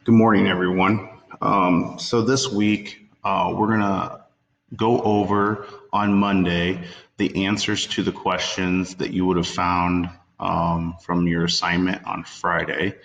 Good morning, everyone. So this week, we're going to go over on Monday the answers to the questions that you would have found from your assignment on Friday.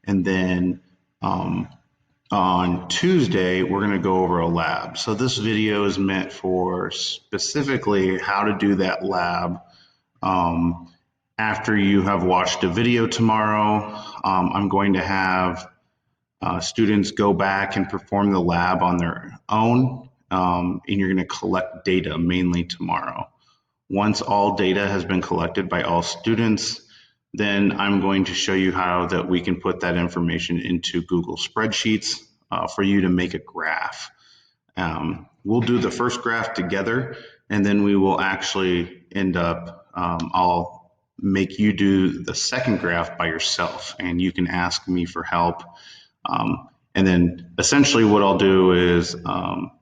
And then on Tuesday, we're going to go over a lab. So this video is meant for specifically how to do that lab after you have watched a video tomorrow. I'm going to have students go back and perform the lab on their own, and you're going to collect data mainly tomorrow. Once all data has been collected by all students, then I'm going to show you how that we can put that information into Google Spreadsheets for you to make a graph. We'll do the first graph together, and then we will actually end up, I'll make you do the second graph by yourself, and you can ask me for help. And then essentially what I'll do is I'll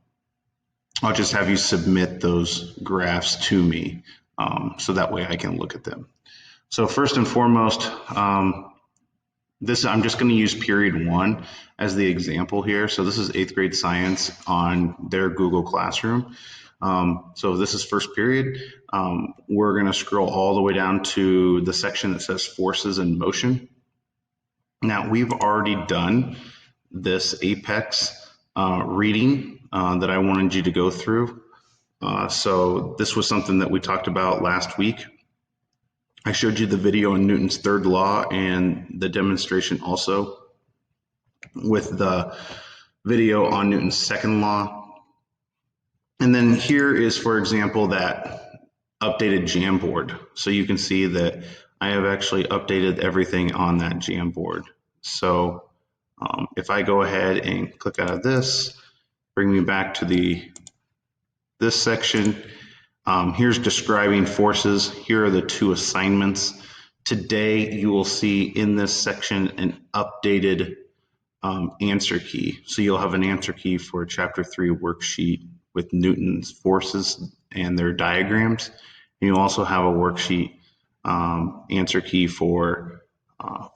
just have you submit those graphs to me so that way I can look at them. So first and foremost, I'm just going to use period 1 as the example here. So this is 8th grade science on their Google Classroom. So this is first period. We're going to scroll all the way down to the section that says forces in motion. Now we've already done this Apex reading that I wanted you to go through. So this was something that we talked about last week. I showed you the video on Newton's third law and the demonstration also with the video on Newton's second law. And then here is, for example, that updated Jamboard. So you can see that I have actually updated everything on that Jamboard. So if I go ahead and click out of this, bring me back to this section. Here's describing forces. Here are the 2 assignments. Today, you will see in this section an updated answer key. So you'll have an answer key for chapter 3 worksheet with Newton's forces and their diagrams. And you'll also have a worksheet answer key for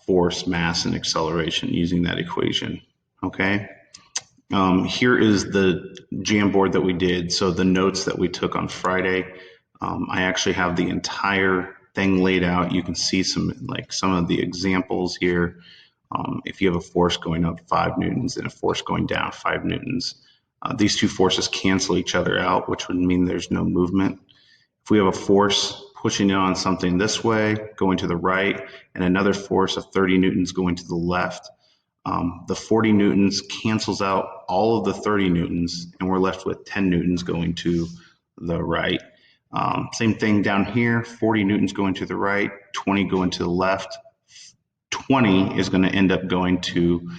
force, mass, and acceleration using that equation. Okay. Here is the Jamboard that we did. So the notes that we took on Friday, I actually have the entire thing laid out. You can see some of the examples here. If you have a force going up 5 newtons and a force going down 5 newtons, these 2 forces cancel each other out, which would mean there's no movement. If we have a force pushing it on something this way, going to the right, and another force of 30 newtons going to the left, the 40 newtons cancels out all of the 30 newtons, and we're left with 10 newtons going to the right. Same thing down here, 40 newtons going to the right, 20 going to the left, 20 is going to end up going to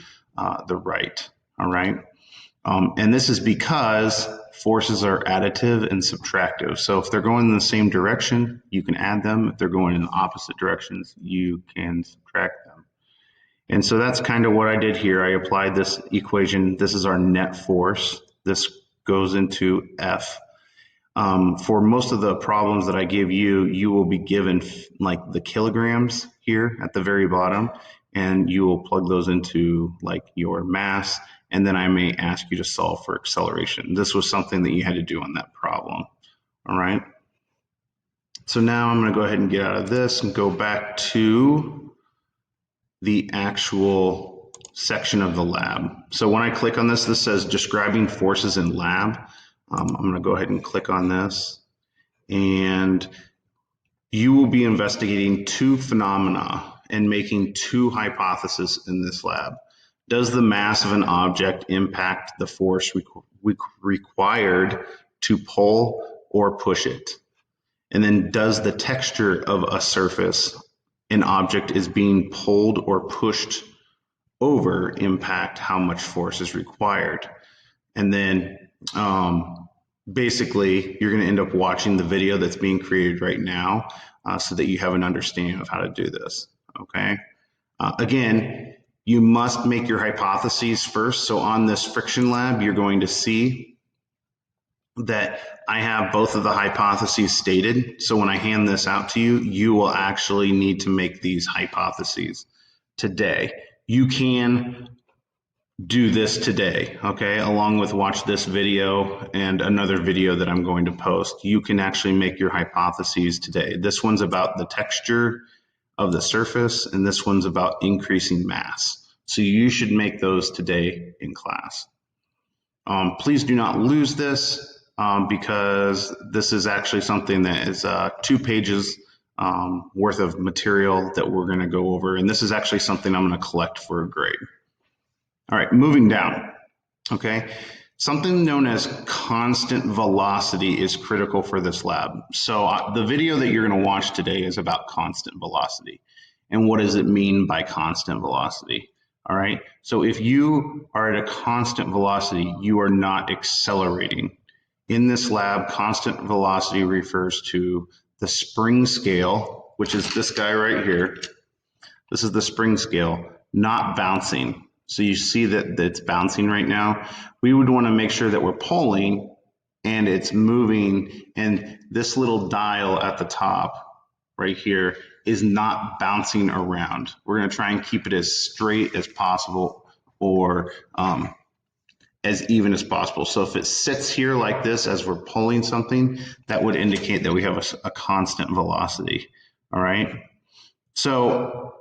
the right, all right? And this is because forces are additive and subtractive. So if they're going in the same direction, you can add them. If they're going in the opposite directions, you can subtract them. And so that's kind of what I did here. I applied this equation. This is our net force. This goes into F. For most of the problems that I give you, you will be given like the kilograms here at the very bottom, and you will plug those into like your mass. And then I may ask you to solve for acceleration. This was something that you had to do on that problem, all right? So now I'm gonna go ahead and get out of this and go back to the actual section of the lab. So when I click on this, this says describing forces in lab. I'm gonna go ahead and click on this, and you will be investigating 2 phenomena and making 2 hypotheses in this lab. Does the mass of an object impact the force required to pull or push it? And then does the texture of a surface an object is being pulled or pushed over impact how much force is required? And then basically you're going to end up watching the video that's being created right now so that you have an understanding of how to do this, okay? Again, you must make your hypotheses first. So on this friction lab, you're going to see that I have both of the hypotheses stated. So when I hand this out to you, you will actually need to make these hypotheses today. You can do this today, okay? Along with watch this video and another video that I'm going to post. You can actually make your hypotheses today. This one's about the texture of the surface, and this one's about increasing mass. So you should make those today in class. Please do not lose this because this is actually something that is 2 pages worth of material that we're going to go over. And this is actually something I'm going to collect for a grade. All right, moving down. Okay, something known as constant velocity is critical for this lab. So the video that you're going to watch today is about constant velocity. And what does it mean by constant velocity? All right, so if you are at a constant velocity, you are not accelerating. In this lab, constant velocity refers to the spring scale, which is this guy right here. This is the spring scale, not bouncing. So you see that it's bouncing right now. We would want to make sure that we're pulling and it's moving, and this little dial at the top right here is not bouncing around. We're going to try and keep it as straight as possible, or as even as possible. So if it sits here like this as we're pulling something, that would indicate that we have a constant velocity. All right. So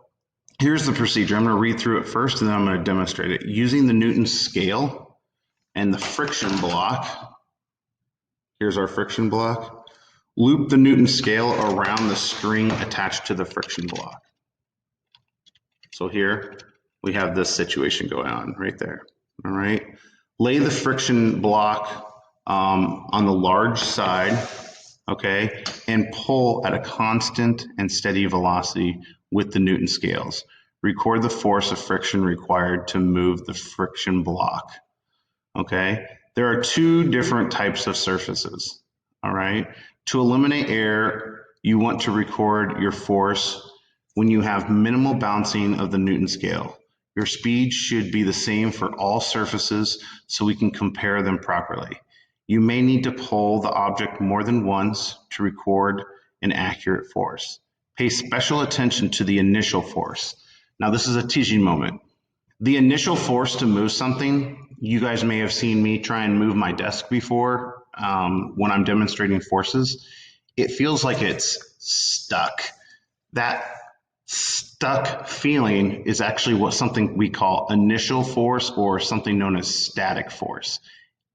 here's the procedure. I'm going to read through it first, and then I'm going to demonstrate it. Using the Newton scale and the friction block, here's our friction block. Loop the Newton scale around the string attached to the friction block. So here we have this situation going on right there. All right. Lay the friction block on the large side, okay, and pull at a constant and steady velocity with the Newton scales. Record the force of friction required to move the friction block, okay? There are 2 different types of surfaces, all right? To eliminate error, you want to record your force when you have minimal bouncing of the Newton scale. Your speed should be the same for all surfaces so we can compare them properly. You may need to pull the object more than once to record an accurate force. Pay special attention to the initial force. Now, this is a teaching moment. The initial force to move something, you guys may have seen me try and move my desk before when I'm demonstrating forces. It feels like it's stuck. That stuck feeling is actually what something we call initial force, or something known as static force.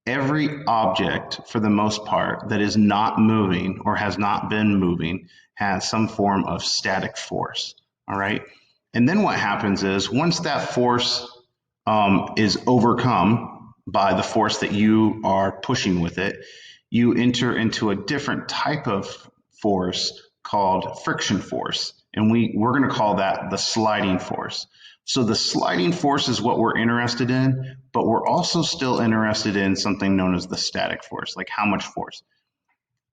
Every object, for the most part, that is not moving or has not been moving has some form of static force, all right? And then what happens is once that force is overcome by the force that you are pushing with it, you enter into a different type of force called friction force. And we're going to call that the sliding force. So the sliding force is what we're interested in, but we're also still interested in something known as the static force, like how much force.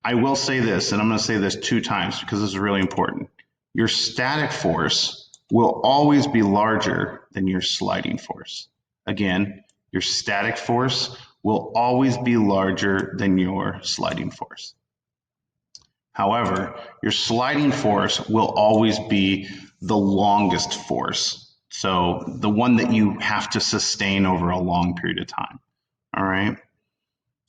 I will say this, and I'm going to say this 2 times because this is really important. Your static force will always be larger than your sliding force. Again, your static force will always be larger than your sliding force. However, your sliding force will always be the longest force. So the one that you have to sustain over a long period of time. All right.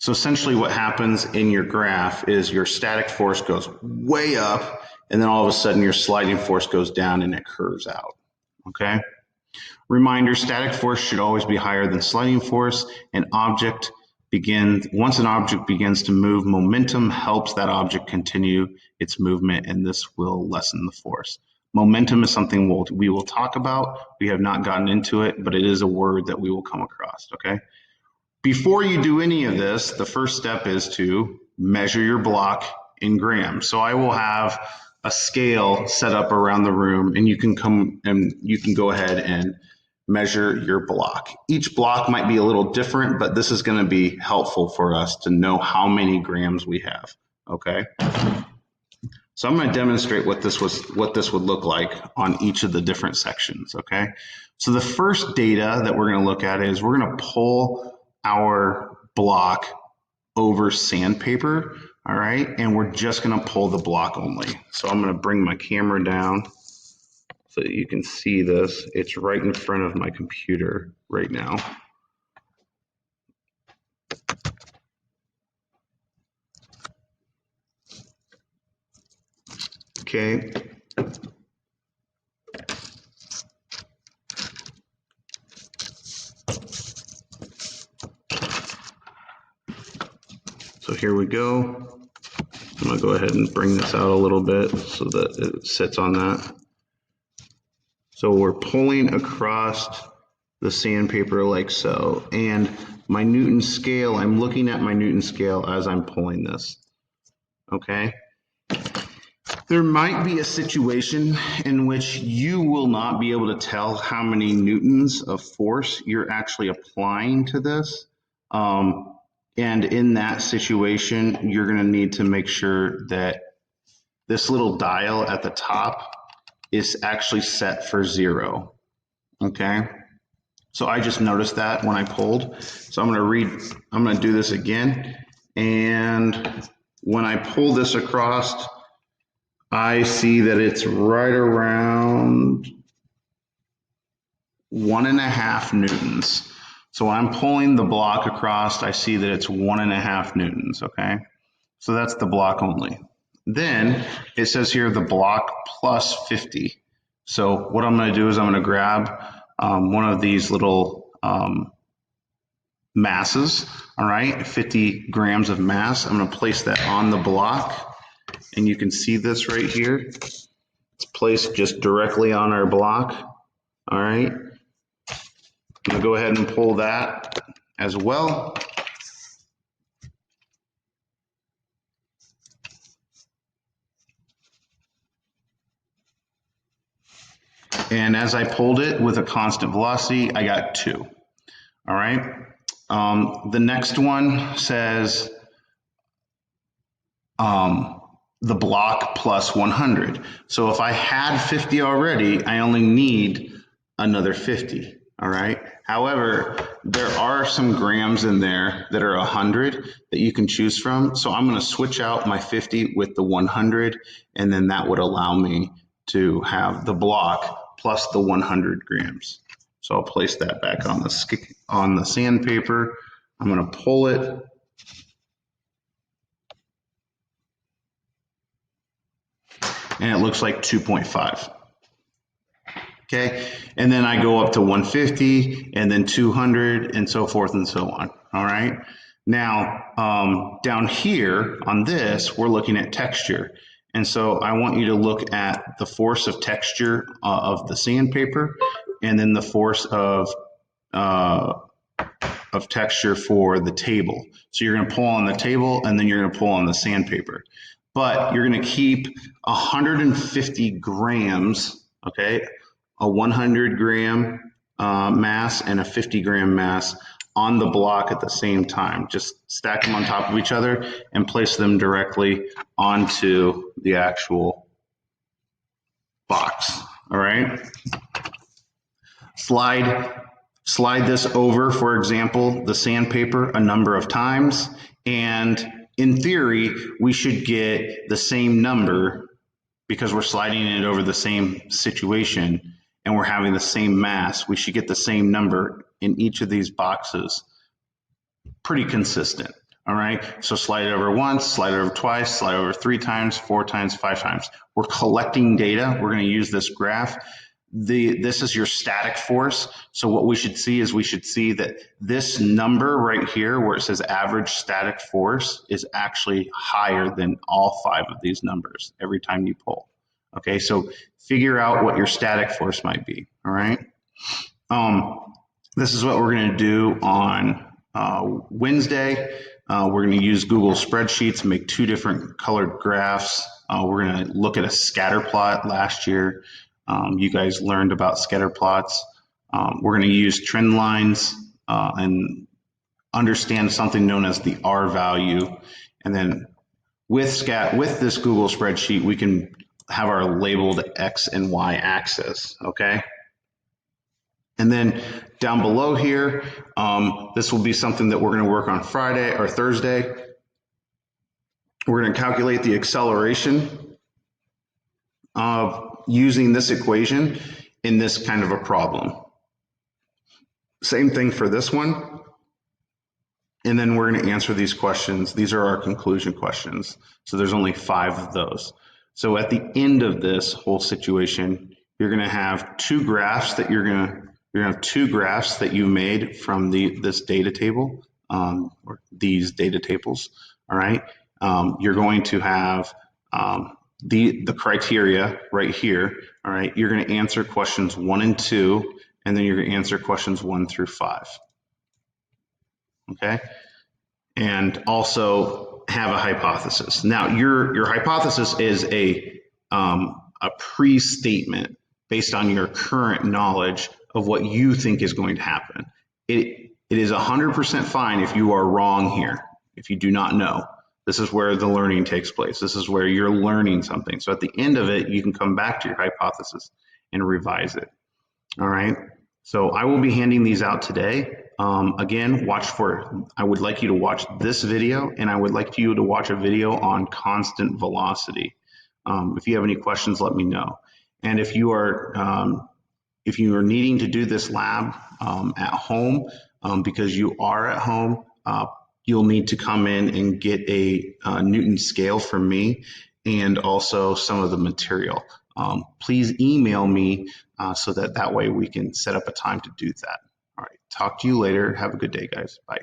So essentially what happens in your graph is your static force goes way up, and then all of a sudden your sliding force goes down and it curves out. Okay. Reminder, static force should always be higher than sliding force. Once an object begins to move, momentum helps that object continue its movement, and this will lessen the force. Momentum is something we will talk about. We have not gotten into it, but it is a word that we will come across, okay? Before you do any of this, the first step is to measure your block in grams. So I will have a scale set up around the room, and you can go ahead and measure your block. Each block might be a little different, but this is going to be helpful for us to know how many grams we have, okay? So I'm going to demonstrate what this would look like on each of the different sections, okay? So the first data that we're going to look at is we're going to pull our block over sandpaper, all right? And we're just going to pull the block only. So I'm going to bring my camera down so that you can see this. It's right in front of my computer right now. Okay. So here we go. I'm gonna go ahead and bring this out a little bit so that it sits on that. So we're pulling across the sandpaper like so, and my Newton scale, I'm looking at my Newton scale as I'm pulling this, okay? There might be a situation in which you will not be able to tell how many newtons of force you're actually applying to this. And in that situation, you're going to need to make sure that this little dial at the top is actually set for 0. Okay. So I just noticed that when I pulled. So I'm going to do this again. And when I pull this across, I see that it's right around 1.5 newtons. So when I'm pulling the block across, I see that it's 1.5 newtons, okay? So that's the block only. Then it says here the block plus 50. So what I'm gonna do is I'm gonna grab one of these little masses, all right, 50 grams of mass. I'm gonna place that on the block, and you can see this right here. It's placed just directly on our block, all right? I'm gonna go ahead and pull that as well. And as I pulled it with a constant velocity, I got 2. All right. The next one says the block plus 100. So if I had 50 already, I only need another 50. All right. However, there are some grams in there that are 100 that you can choose from. So I'm going to switch out my 50 with the 100, and then that would allow me to have the block plus the 100 grams. So I'll place that back on the sandpaper. I'm going to pull it. And it looks like 2.5. Okay, and then I go up to 150 and then 200 and so forth and so on. All right. Now, down here on this, we're looking at texture. And so I want you to look at the force of texture of the sandpaper, and then the force of texture for the table. So you're going to pull on the table, and then you're going to pull on the sandpaper. But you're going to keep 150 grams, okay, a 100 gram mass and a 50 gram mass on the block at the same time. Just stack them on top of each other and place them directly onto the actual box. All right. Slide this over, for example, the sandpaper a number of times, and in theory, we should get the same number because we're sliding it over the same situation and we're having the same mass. We should get the same number in each of these boxes. Pretty consistent, all right? So slide it over once, slide it over twice, slide it over 3 times, 4 times, 5 times. We're collecting data. We're going to use this graph. This is your static force. So what we should see is that this number right here where it says average static force is actually higher than all 5 of these numbers every time you pull. Okay, so figure out what your static force might be, all right? This is what we're going to do on Wednesday. We're going to use Google spreadsheets, make 2 different colored graphs. We're going to look at a scatter plot last year. You guys learned about scatter plots. We're going to use trend lines and understand something known as the R value. And then with this Google spreadsheet, we can have our labeled X and Y axis, okay? And then down below here, this will be something that we're going to work on Friday or Thursday. We're going to calculate the acceleration of using this equation in this kind of a problem. Same thing for this one. And then we're going to answer these questions. These are our conclusion questions. So there's only 5 of those. So at the end of this whole situation, you're going to have two graphs that you're going to have two graphs that you made from this data table, or these data tables. All right. You're going to have the criteria right here. All right. You're going to answer questions 1 and 2, and then you're going to answer questions 1 through 5. Okay. And also have a hypothesis. Now, your hypothesis is a pre-statement based on your current knowledge of what you think is going to happen. It is 100% fine if you are wrong here, if you do not know. This is where the learning takes place. This is where you're learning something. So at the end of it, you can come back to your hypothesis and revise it. All right. So I will be handing these out today. Again, I would like you to watch this video, and I would like you to watch a video on constant velocity. If you have any questions, let me know. And if you are needing to do this lab at home, because you are at home, you'll need to come in and get a Newton scale from me, and also some of the material. Please email me so that way we can set up a time to do that. All right, talk to you later. Have a good day, guys. Bye.